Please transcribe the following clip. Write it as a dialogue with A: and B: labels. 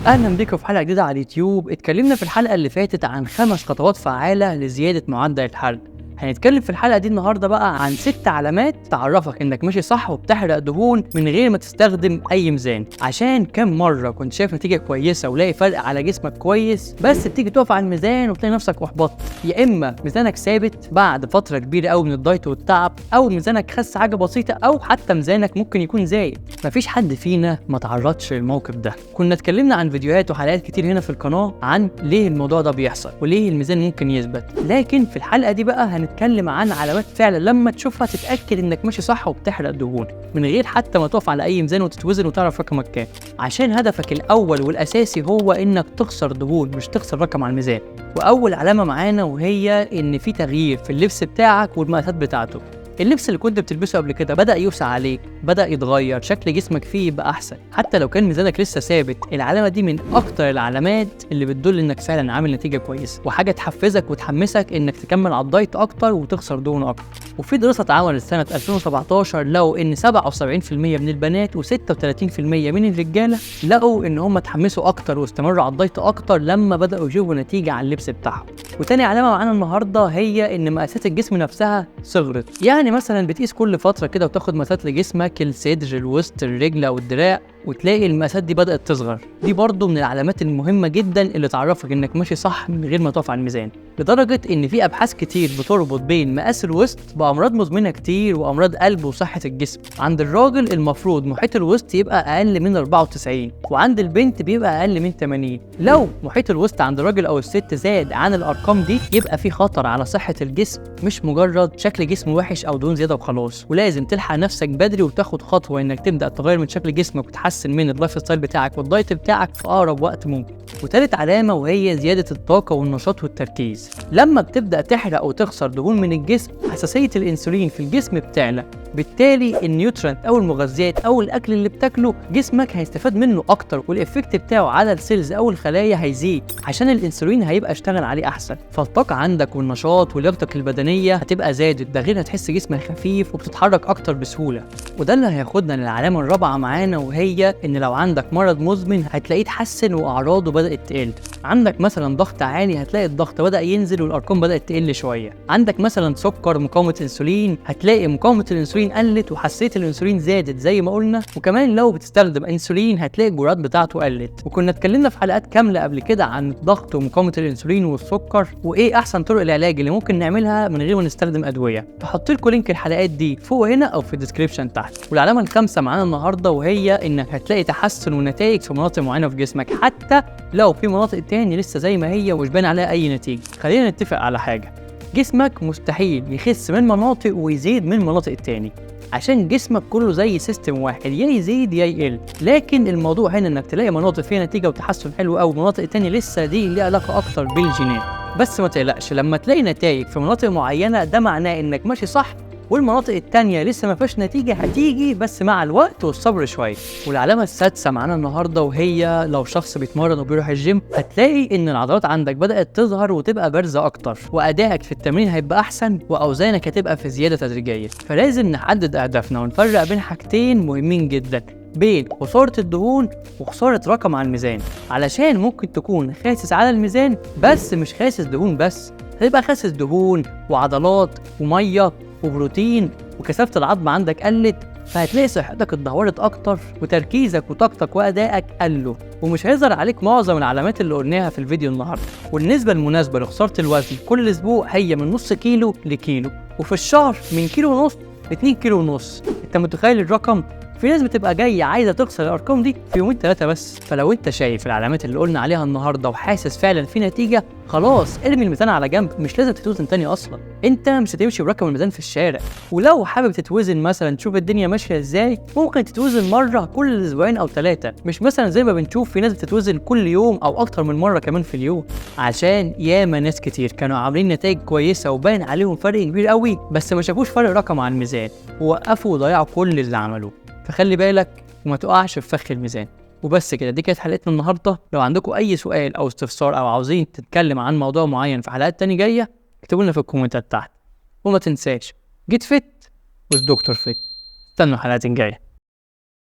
A: اهلا بيكم في حلقه جديده على اليوتيوب. اتكلمنا في الحلقه اللي فاتت عن 5 خطوات فعاله لزياده معدل الحرق. هنتكلم في الحلقه دي النهارده بقى عن 6 علامات تعرفك انك ماشي صح وبتحرق دهون من غير ما تستخدم اي ميزان. عشان كم مره كنت شايف نتيجه كويسه ولاقي فرق على جسمك كويس، بس بتيجي تقف على الميزان وتلاقي نفسك احبطت؟ يا اما ميزانك ثابت بعد فتره كبيره قوي من الدايت والتعب، او ميزانك خس حاجه بسيطه، او حتى ميزانك ممكن يكون زايد. مفيش حد فينا ما تعرضش للموقف ده. كنا اتكلمنا عن فيديوهات وحلقات كتير هنا في القناه عن ليه الموضوع ده بيحصل وليه الميزان ممكن يثبت، لكن في الحلقه دي بقى هنتكلم عن علامات فعلا لما تشوفها تتاكد انك ماشي صح وبتحرق دهون من غير حتى ما تقف على اي ميزان وتتوزن وتعرف رقمك كام. عشان هدفك الاول والاساسي هو انك تخسر دهون، مش تخسر رقم على الميزان. واول علامه معانا وهي ان في تغيير في اللبس بتاعك والمقاسات بتاعته. اللبس اللي كنت بتلبسه قبل كده بدأ يوسع عليك، بدأ يتغير، شكل جسمك فيه يبقى أحسن، حتى لو كان ميزانك لسه ثابت. العلامة دي من أكتر العلامات اللي بتدل إنك فعلا عامل نتيجة كويسة، وحاجة تحفزك وتحمسك إنك تكمل على الدايت أكتر وتخسر دهون أكتر. وفي دراسة اتعملت سنة 2017 لقوا إن 77% من البنات و36% من الرجالة لقوا إن هم اتحمسوا أكتر واستمروا على الدايت أكتر لما بدأوا يشوفوا نتيجة على اللبس بتاعهم. وتاني علامة معانا النهاردة هي إن مقاسات الجسم نفسها صغرت. يعني مثلا بتقيس كل فترة كده وتاخد مقاسات لجسمك، الصدر، الوسط، الرجل أو الدراع، وتلاقي المقاسات دي بدأت تصغر. دي برضو من العلامات المهمة جدا اللي تعرفك إنك ماشي صح من غير ما تقف على الميزان. لدرجة إن في أبحاث كتير بتربط بين مقاس الوسط بأمراض مزمنة كتير وأمراض قلب وصحة الجسم. عند الراجل المفروض محيط الوسط يبقى أقل من 94، وعند البنت بيبقى أقل من 80. لو محيط الوسط عند الراجل أو الست زاد عن الأرقام دي يبقى في خطر على صحة الجسم، مش مجرد شكل جسم وحش أو دهون زيادة وخلاص. ولازم تلحق نفسك بدري وتاخد خطوة إنك تبدأ تغير من شكل جسمك وتحسن من اللايف ستايل بتاعك والدايت بتاعك في أقرب وقت ممكن. وتالت علامة وهي زيادة الطاقة والنشاط والتركيز. لما بتبدأ تحرق وتخسر دهون من الجسم، حساسية الأنسولين في الجسم بتعلى، بالتالي النيوترنت أو المغذيات أو الأكل اللي بتاكله جسمك هيستفاد منه أكتر، والإفكت بتاعه على السيلز أو الخلايا هيزيد عشان الأنسولين هيبقى اشتغل عليه أحسن. فالطاقة عندك والنشاط ولياقتك البدنية هتبقى زادت، ده غير هتحس جسمك خفيف وبتتحرك أكتر بسهولة. وده اللي هياخدنا للعلامة الرابعة معانا، وهي إن لو عندك مرض مزمن هتلاقيه اتحسن وأعراضه بدأت تقل. عندك مثلا ضغط عالي هتلاقي الضغط بدأ ينزل والأرقام بدأت تقل شوية. عندك مثلا سكر، مقاومة انسولين، هتلاقي مقاومة الانسولين قلت وحساسية الانسولين زادت زي ما قلنا. وكمان لو بتستخدم انسولين هتلاقي الجرعات بتاعته قلت. وكنا اتكلمنا في حلقات كاملة قبل كده عن الضغط ومقاومة الانسولين والسكر وايه احسن طرق العلاج اللي ممكن نعملها من غير ما نستخدم ادوية. هحط لكم لينك الحلقات دي فوق هنا او في الديسكريبشن تحت. والعلامة الخامسة معانا النهاردة وهي انك هتلاقي تحسن ونتائج في مناطق معينة في جسمك، حتى لو في مناطق تاني لسه زي ما هي ومش باين عليها اي نتيجة. خلينا نتفق على حاجة، جسمك مستحيل يخس من مناطق ويزيد من مناطق التاني، عشان جسمك كله زي سيستم واحد، يا يزيد يا يقل. لكن الموضوع هنا انك تلاقي مناطق فيها نتيجة وتحسن حلو قوي، مناطق تانية لسه دي ليها علاقة اكتر بالجينات. بس ما تقلقش، لما تلاقي نتائج في مناطق معينة ده معناه انك ماشي صح، والمناطق التانية لسه ما فيش نتيجة هتيجي بس مع الوقت والصبر شوية. والعلامة السادسة معانا النهاردة وهي لو شخص بيتمرن وبيروح الجيم هتلاقي ان العضلات عندك بدأت تظهر وتبقى بارزة اكتر، وادائك في التمرين هيبقى احسن، واوزانك هتبقى في زيادة تدريجية. فلازم نحدد اهدافنا ونفرق بين حاجتين مهمين جدا، بين خسارة الدهون وخسارة رقم على الميزان. علشان ممكن تكون خاسس على الميزان بس مش خاسس دهون بس، هتبقى خاسس دهون وعضلات ومية وبروتين، وكثافة العظم عندك قلت، فهتلاقي صحتك اتدهورت اكتر وتركيزك وطاقتك وادائك قلوا، ومش هيظهر عليك معظم العلامات اللي قلناها في الفيديو النهارده. والنسبة المناسبة لخسارة الوزن كل اسبوع هي من نص كيلو لكيلو، وفي الشهر من كيلو ونص ل2 كيلو ونص. انت متخيل الرقم؟ في ناس بتبقى جايه عايزه تكسر الارقام دي في يومين 3 بس. فلو انت شايف العلامات اللي قلنا عليها النهارده وحاسس فعلا في نتيجه، خلاص ارمي الميزان على جنب، مش لازم تتوزن تاني اصلا. انت مش هتمشي برقم الميزان في الشارع. ولو حابب تتوزن مثلا تشوف الدنيا ماشيه ازاي، ممكن تتوزن مره كل اسبوعين او 3، مش مثلا زي ما بنشوف في ناس بتتوزن كل يوم او اكتر من مره كمان في اليوم. عشان ياما ناس كتير كانوا عاملين نتائج كويسه وباين عليهم فرق كبير قوي بس ما شافوش فرق رقم على الميزان، ووقفوا وضيعوا كل اللي عملوه. فخلي بالك وما تقعش في فخ الميزان. وبس كده، دي كانت حلقتنا النهارده. لو عندكم اي سؤال او استفسار او عاوزين تتكلم عن موضوع معين في حلقات تاني جايه، اكتبوا لنا في الكومنتات تحت. وما تنساش، جيت فت والدكتور فت. استنوا الحلقات الجايه.